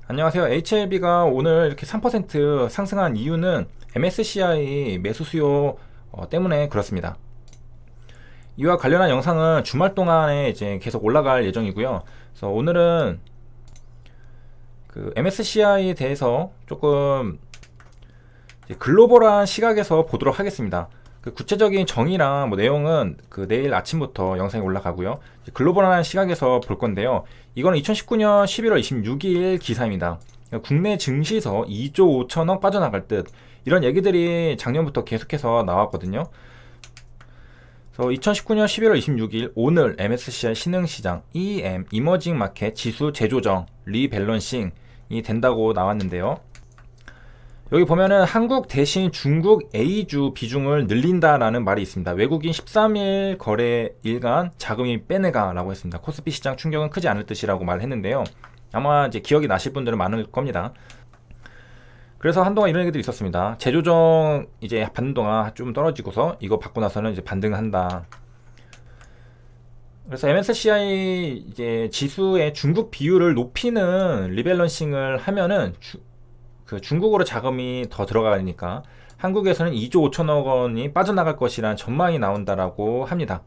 안녕하세요. HLB가 오늘 이렇게 3% 상승한 이유는 MSCI 매수 수요 때문에 그렇습니다. 이와 관련한 영상은 주말 동안에 이제 계속 올라갈 예정이고요. 그래서 오늘은 그 MSCI에 대해서 조금 글로벌한 시각에서 보도록 하겠습니다. 그 구체적인 정의랑 뭐 내용은 그 내일 아침부터 영상이 올라가고요. 글로벌한 시각에서 볼 건데요. 이거는 2019년 11월 26일 기사입니다. 국내 증시에서 2조 5천억 빠져나갈 듯, 이런 얘기들이 작년부터 계속해서 나왔거든요. 그래서 2019년 11월 26일 오늘 MSCI 신흥시장 EM 이머징 마켓 지수 재조정 리밸런싱이 된다고 나왔는데요. 여기 보면은 한국 대신 중국 A주 비중을 늘린다라는 말이 있습니다. 외국인 13일 거래일간 자금이 빼내가 라고 했습니다. 코스피 시장 충격은 크지 않을 듯이라고 말했는데요. 아마 이제 기억이 나실 분들은 많을 겁니다. 그래서 한동안 이런 얘기들이 있었습니다. 재조정 이제 받는 동안 좀 떨어지고서 이거 받고 나서는 이제 반등한다. 그래서 MSCI 이제 지수의 중국 비율을 높이는 리밸런싱을 하면은 그 중국으로 자금이 더 들어가니까 한국에서는 2조 5천억 원이 빠져나갈 것이라는 전망이 나온다라고 합니다.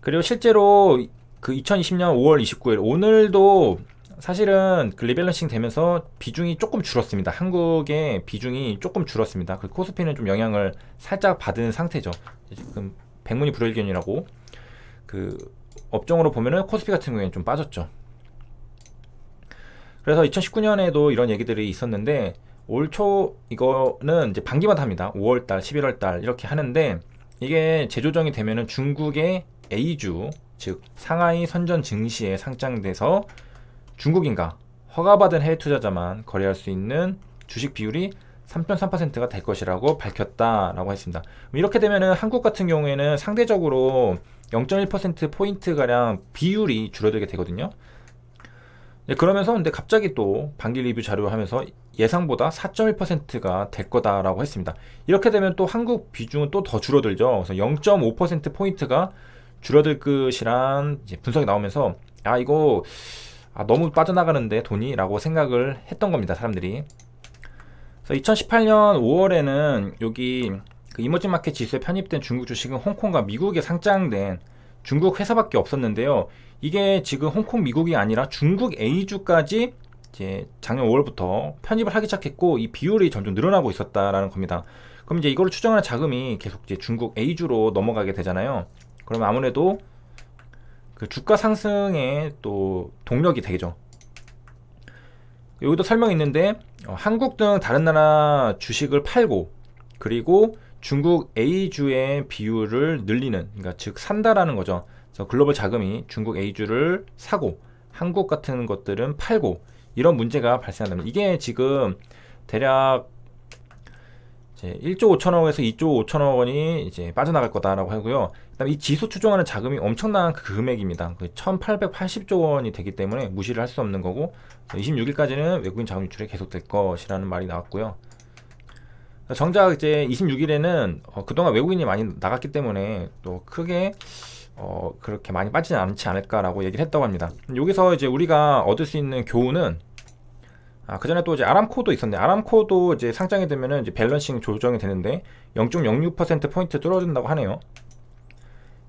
그리고 실제로 그 2020년 5월 29일 오늘도 사실은 그 리밸런싱 되면서 비중이 조금 줄었습니다. 한국의 비중이 조금 줄었습니다. 그 코스피는 좀 영향을 살짝 받은 상태죠. 지금 백문이 불여일견이라고, 그 업종으로 보면은 코스피 같은 경우에는 좀 빠졌죠. 그래서 2019년에도 이런 얘기들이 있었는데 올 초 이거는 이제 반기마다 합니다. 5월달, 11월달 이렇게 하는데, 이게 재조정이 되면은 중국의 A주, 즉 상하이 선전 증시에 상장돼서 중국인가 허가받은 해외 투자자만 거래할 수 있는 주식 비율이 3.3%가 될 것이라고 밝혔다라고 했습니다. 이렇게 되면은 한국 같은 경우에는 상대적으로 0.1% 포인트 가량 비율이 줄어들게 되거든요. 그러면서 근데 갑자기 또 반기 리뷰 자료 하면서 예상보다 4.1%가 될 거다라고 했습니다. 이렇게 되면 또 한국 비중은 또 더 줄어들죠. 그래서 0.5% 포인트가 줄어들 것이란 이제 분석이 나오면서 이거 너무 빠져나가는데 돈이 라고 생각을 했던 겁니다, 사람들이. 그래서 2018년 5월에는 여기 그 이머징 마켓 지수에 편입된 중국 주식은 홍콩과 미국에 상장된 중국 회사밖에 없었는데요. 이게 지금 홍콩, 미국이 아니라 중국 A주까지 이제 작년 5월부터 편입을 하기 시작했고, 이 비율이 점점 늘어나고 있었다라는 겁니다. 그럼 이제 이거를 추정하는 자금이 계속 이제 중국 A주로 넘어가게 되잖아요. 그러면 아무래도 그 주가 상승의 또 동력이 되죠. 여기도 설명이 있는데 한국 등 다른 나라 주식을 팔고, 그리고 중국 A주의 비율을 늘리는, 그러니까 즉 산다라는 거죠. 그래서 글로벌 자금이 중국 A주를 사고 한국 같은 것들은 팔고, 이런 문제가 발생한다면 이게 지금 대략 이제 1조 5천억에서 2조 5천억 원이 이제 빠져나갈 거다라고 하고요. 그다음에 이 지수 추종하는 자금이 엄청난 그 금액입니다. 1880조 원이 되기 때문에 무시를 할 수 없는 거고, 26일까지는 외국인 자금 유출이 계속될 것이라는 말이 나왔고요. 정작 이제 26일에는 그동안 외국인이 많이 나갔기 때문에 또 크게 그렇게 많이 빠지지 않지 않을까라고 얘기를 했다고 합니다. 여기서 이제 우리가 얻을 수 있는 교훈은, 그 전에 또 이제 아람코도 있었는데, 아람코도 이제 상장이 되면은 이제 밸런싱 조정이 되는데 0.06% 포인트 줄어든다고 하네요.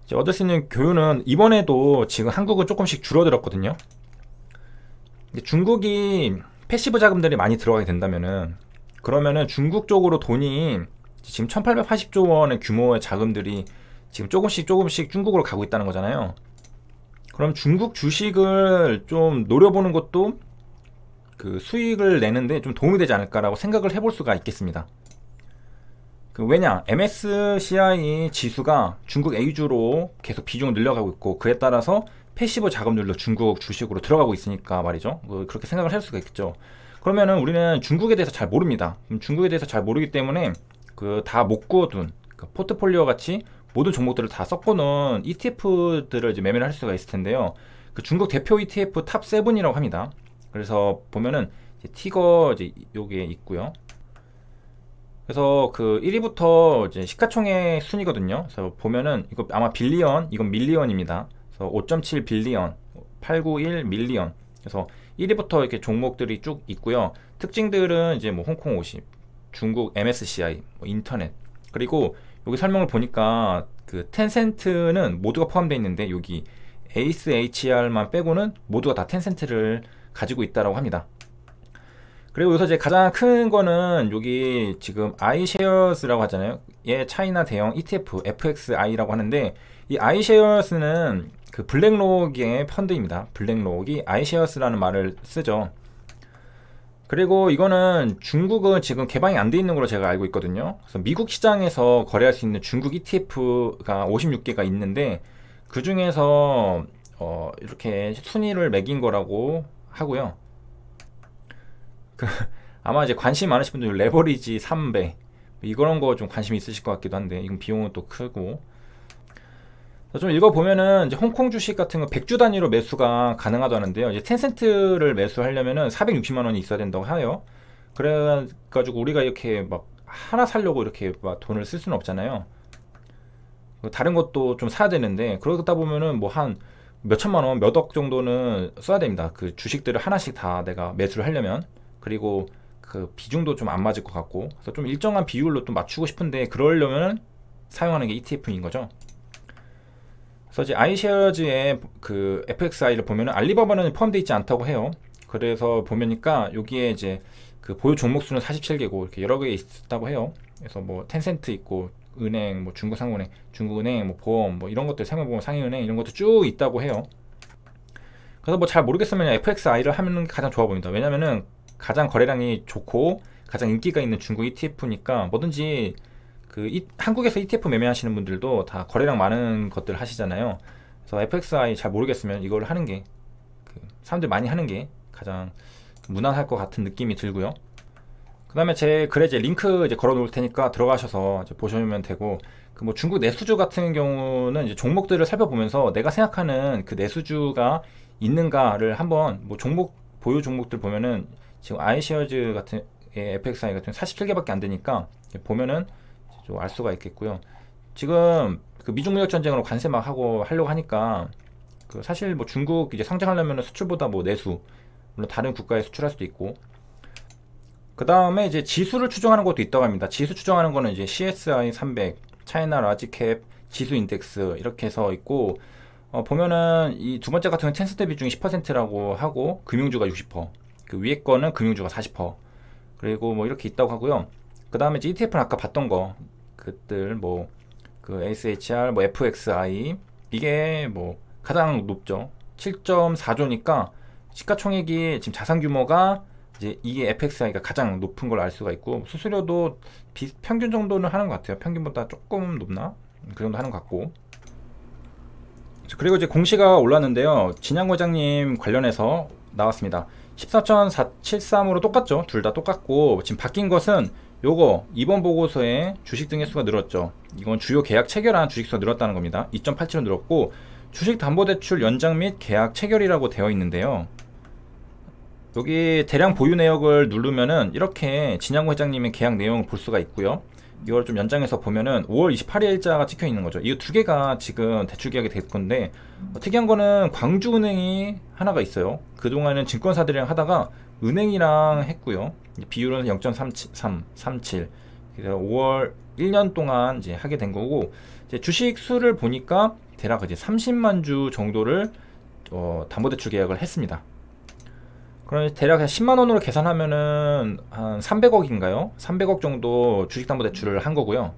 이제 얻을 수 있는 교훈은 이번에도 지금 한국은 조금씩 줄어들었거든요. 중국이 패시브 자금들이 많이 들어가게 된다면은, 그러면은 중국 쪽으로 돈이 지금 1880조 원의 규모의 자금들이 지금 조금씩 중국으로 가고 있다는 거잖아요. 그럼 중국 주식을 좀 노려보는 것도 그 수익을 내는데 좀 도움이 되지 않을까라고 생각을 해볼 수가 있겠습니다. 왜냐, MSCI 지수가 중국 A주로 계속 비중을 늘려가고 있고, 그에 따라서 패시브 자금들도 중국 주식으로 들어가고 있으니까 말이죠. 그렇게 생각을 할 수가 있겠죠. 그러면은 우리는 중국에 대해서 잘 모릅니다. 중국에 대해서 잘 모르기 때문에 그 다 묶어둔 그 포트폴리오 같이 모든 종목들을 다 섞어놓은 ETF들을 이제 매매를 할 수가 있을 텐데요. 그 중국 대표 ETF 탑 7이라고 합니다. 그래서 보면은 이제 티거 이제 요게 있고요. 그래서 그 1위부터 이제 시가총액 순이거든요. 그래서 보면은 이거 아마 빌리언, 이건 밀리언입니다. 그래서 5.7 빌리언, 891 밀리언. 그래서 1위부터 이렇게 종목들이 쭉 있고요. 특징들은 이제 뭐 홍콩 50, 중국 MSCI, 뭐 인터넷, 그리고 여기 설명을 보니까 그 텐센트는 모두가 포함되어 있는데 여기 에이스 HR만 빼고는 모두가 다 텐센트를 가지고 있다라고 합니다. 그리고 여기서 이제 가장 큰 거는 여기 지금 iShares라고 하잖아요. 얘 차이나 대형 ETF FXI라고 하는데, 이 iShares는 그 블랙록의 펀드입니다. 블랙록이 iShares라는 말을 쓰죠. 그리고 이거는 중국은 지금 개방이 안 돼 있는 걸로 제가 알고 있거든요. 그래서 미국 시장에서 거래할 수 있는 중국 ETF가 56개가 있는데, 그 중에서 이렇게 순위를 매긴 거라고 하고요. 아마 이제 관심 많으신 분들 레버리지 3배 이런 거 좀 관심 있으실 것 같기도 한데, 이건 비용은 또 크고. 좀 읽어보면은 이제 홍콩 주식 같은 거 100주 단위로 매수가 가능하다는데요. 이제 텐센트를 매수하려면은 460만 원이 있어야 된다고 해요. 그래가지고 우리가 이렇게 막 하나 살려고 이렇게 막 돈을 쓸 수는 없잖아요. 다른 것도 좀 사야 되는데, 그러다 보면은 뭐 한 몇천만 원, 몇 억 정도는 써야 됩니다. 그 주식들을 하나씩 다 내가 매수를 하려면. 그리고 그 비중도 좀 안 맞을 것 같고, 그래서 좀 일정한 비율로 또 맞추고 싶은데, 그러려면 사용하는 게 ETF인 거죠. 그래서 이제 iShares의 그 FXI를 보면은 알리바바는 포함되어 있지 않다고 해요. 그래서 보면니까 여기에 이제 그 보유 종목 수는 47개고 이렇게 여러 개 있다고 해요. 그래서 뭐 텐센트 있고, 은행, 뭐 중국상공은행, 중국은행, 뭐 보험, 뭐 이런 것들, 생명보험, 상해은행 이런 것도 쭉 있다고 해요. 그래서 뭐 잘 모르겠으면 FXI를 하면 가장 좋아 보인다. 왜냐면은 가장 거래량이 좋고 가장 인기가 있는 중국 ETF니까 뭐든지 한국에서 ETF 매매하시는 분들도 다 거래량 많은 것들 하시잖아요. 그래서 FXI 잘 모르겠으면 이걸 하는 게 사람들 많이 하는 게 가장 무난할 것 같은 느낌이 들고요. 그 다음에 제 글에 이제 링크 이제 걸어 놓을 테니까 들어가셔서 이제 보시면 되고, 그 뭐 중국 내수주 같은 경우는 이제 종목들을 살펴보면서 내가 생각하는 그 내수주가 있는가를 한번 뭐 보유 종목들 보면은 지금 iShares 같은 FXI 같은 47개밖에 안 되니까 보면은 좀 알 수가 있겠고요. 지금 그 미중 무역 전쟁으로 관세 막 하려고 하니까 그 사실 뭐 중국 이제 상장하려면 수출보다 뭐 내수, 물론 다른 국가에 수출할 수도 있고. 그 다음에 이제 지수를 추정하는 것도 있다고 합니다. 지수 추정하는 거는 이제 CSI 300, 차이나 라지캡 지수 인덱스 이렇게 해서 있고, 보면은 이 두 번째 같은 경우는 텐센트 비중이 10%라고 하고 금융주가 60%, 그 위에 거는 금융주가 40%, 그리고 뭐 이렇게 있다고 하고요. 그 다음에 ETF는 아까 봤던 거 그들 뭐 그 SHR, 뭐 FXI 이게 뭐 가장 높죠. 7.4조니까 시가총액이 지금 자산 규모가 이제 이게 FXI가 가장 높은 걸 알 수가 있고, 수수료도 평균 정도는 하는 것 같아요. 평균보다 조금 높나? 그 정도 하는 것 같고. 그리고 이제 공시가 올랐는데요. 진양 과장님 관련해서 나왔습니다. 14.473으로 똑같죠. 둘 다 똑같고, 지금 바뀐 것은 요거 이번 보고서에 주식 등의 수가 늘었죠. 이건 주요 계약 체결한 주식수가 늘었다는 겁니다. 2.87로 늘었고, 주식담보대출 연장 및 계약 체결이라고 되어 있는데요. 여기 대량 보유 내역을 누르면은 이렇게 진양구 회장님의 계약 내용을 볼 수가 있고요. 이걸 좀 연장해서 보면은 5월 28일자가 찍혀 있는 거죠. 이 두 개가 지금 대출 계약이 될 건데, 특이한 거는 광주은행이 하나가 있어요. 그동안은 증권사들이랑 하다가 은행이랑 했고요. 비율은 0.37. 그래서 5월 1년 동안 이제 하게 된 거고, 이제 주식 수를 보니까 대략 이제 30만 주 정도를 담보대출 계약을 했습니다. 그럼 대략 10만 원으로 계산하면은 한 300억인가요? 300억 정도 주식담보대출을 한 거고요.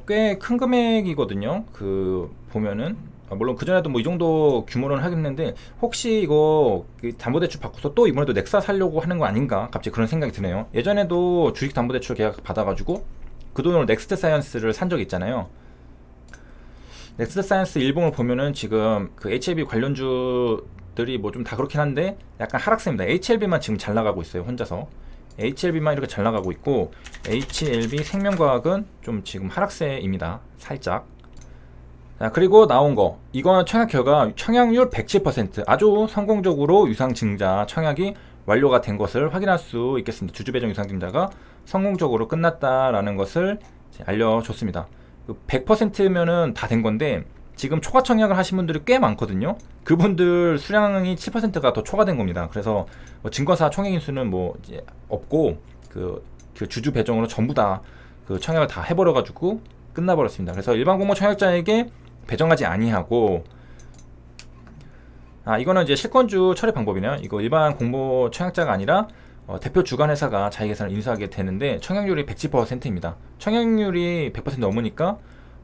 꽤 큰 금액이거든요. 그 보면은 물론 그전에도 뭐 이 정도 규모로는 하겠는데, 혹시 이거 담보대출 받고서 또 이번에도 넥사 살려고 하는 거 아닌가 갑자기 그런 생각이 드네요. 예전에도 주식담보대출 계약 받아가지고 그 돈으로 넥스트 사이언스를 산 적이 있잖아요. 넥스트 사이언스 일봉을 보면은 지금 그 HLB 관련주들이 뭐 좀 다 그렇긴 한데 약간 하락세입니다. HLB만 지금 잘 나가고 있어요. 혼자서 HLB만 이렇게 잘 나가고 있고, HLB 생명과학은 좀 지금 하락세입니다. 살짝. 자, 그리고 나온 거, 이건 청약 결과 청약률 107%, 아주 성공적으로 유상증자 청약이 완료가 된 것을 확인할 수 있겠습니다. 주주배정 유상증자가 성공적으로 끝났다라는 것을 알려줬습니다. 100%면은 다 된 건데, 지금 초과 청약을 하신 분들이 꽤 많거든요. 그분들 수량이 7%가 더 초과된 겁니다. 그래서 뭐 증권사 총액인 수는 뭐 이제 없고 그 주주 배정으로 전부 다 그 청약을 다 해버려가지고 끝나버렸습니다. 그래서 일반 공모 청약자에게 배정하지 아니하고, 이거는 이제 실권주 처리 방법이네요. 이거 일반 공모 청약자가 아니라 대표 주관 회사가 자기 계산을 인수하게 되는데 청약률이 110%입니다. 청약률이 100% 넘으니까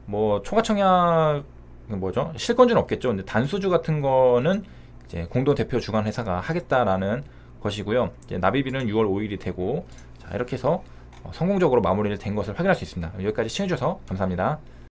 뭐 초과 청약 뭐죠? 실권주는 없겠죠. 근데 단수주 같은 거는 이제 공동 대표 주관 회사가 하겠다라는 것이고요. 이제 납입일은 6월 5일이 되고, 자, 이렇게 해서 성공적으로 마무리를 된 것을 확인할 수 있습니다. 여기까지 시청해주셔서 감사합니다.